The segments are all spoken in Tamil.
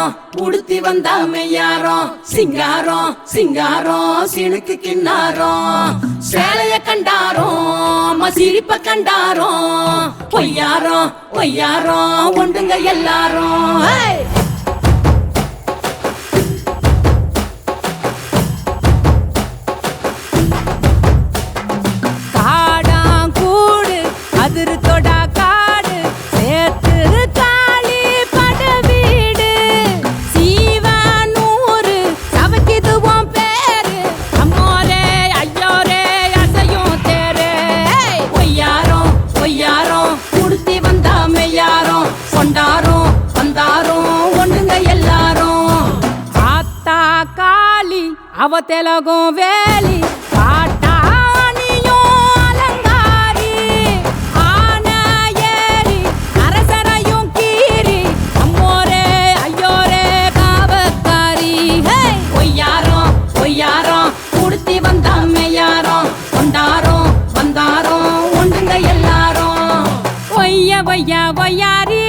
ஒய்யாரம் உடுத்தி வந்தா மெய்யாரம் சிங்காரம் சிங்காரம் சினுக்கு கிண்ணாரம் சேலைய கண்டாரோம் சிரிப்ப கண்டாரோம் ஒய்யாரம் ஒய்யாரம் ஒண்டுங்க எல்லாரும் காடாங்கூடு அதிர்த்தொடா காடு சேர்த்து காளி பட வீடு சீவனூரு சவக்கிதுவோம் பேரு அம்மோரே ஐயோரே அசையும் தேரு ஒய்யாரம் ஒய்யாரம் உடுத்தி வந்தா மெய்யாரம் கொண்டாரோம் வந்தாரோம் ஒண்டுங்க எல்லாரும் ஆத்தா காளி அவ தெலகும் வேலி காட்டானியும் அலங்காரி ஆன ஏறி அரசரையும் கீரி அம்மோரே ஐயோரே காவக்காரி ஒய்யாரம் ஒய்யாரம் உடுத்தி வந்தா மெய்யாரம் கொண்டாரோம் வந்தாரோம் ஒண்டுங்க எல்லாரும் ஒய்யா ஒய்யா ஒய்யாரி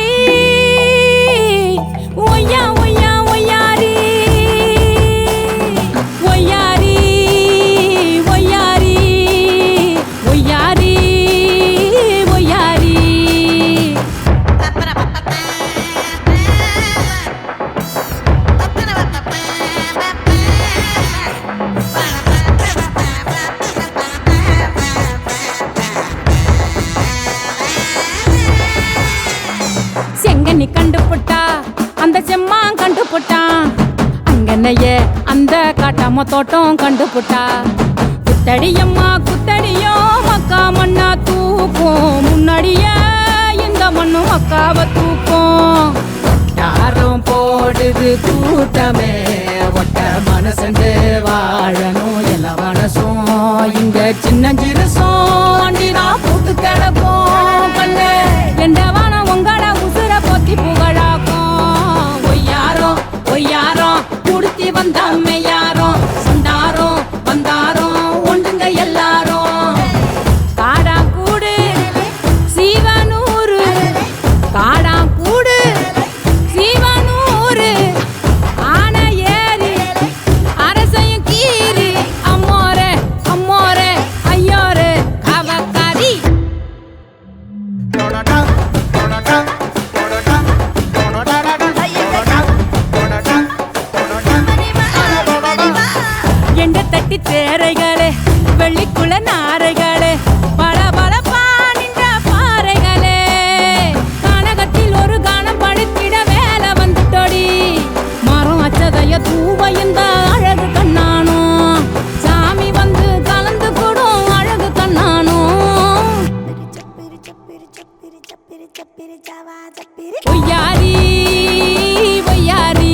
ஒய்யா ஒய்யா ஒய்யாரி ஒய்யாரி ஒய்யாரி ஒய்யாரி ஒய்யாரி செங்கனி கண்டுபுட்டா அந்த செம்மான் கண்டுபுட்டான் அங்கனையே அந்த காட்டாம தோட்டம் கண்டுபுட்டா குத்தடியம்மா குத்தடியோ மக்கா மண்ணா தூக்கும் முன்னாடியே இந்த மண்ணு மக்காவ தூக்கும் யாரும் போடுது கூட்டமே ஒட்ட மனசண்டு வாழணும் எல்லா மனசும் இங்க சின்ன சிறுசும் அண்டினா போட்டு கிடப்போம் கண்ணு எண்டவானம் உங்கள உசுர போத்தி புகழாக்கும் ஒய்யாரம் ஒய்யாரம் உடுத்தி வந்தா மெய்யாரம் சொன்னாரோம் வந்தாரோம் ஒண்டுங்க எல்லாரும் காடாங்கூடு சீவனூரு காடாங்கூடு சீவனூரு ஆன ஏறி அரசையும் கீரி அம்மோரே அம்மோரே ஐயோரே காவக்காரி எண்ட தட்டி தேரைகளே வெள்ளிக்குள்ள நாரைகளே பல பல பானின்ற பாறைகளே கனகத்தில் ஒரு கானம் படுத்திட வேலை வந்துட்டோடி மரம் அச்சதைய தூவையுந்த அழகு கண்ணானோ சாமி வந்து கலந்து கூடும் அழகு கண்ணானோ ஒய்யாரி ஒய்யாரி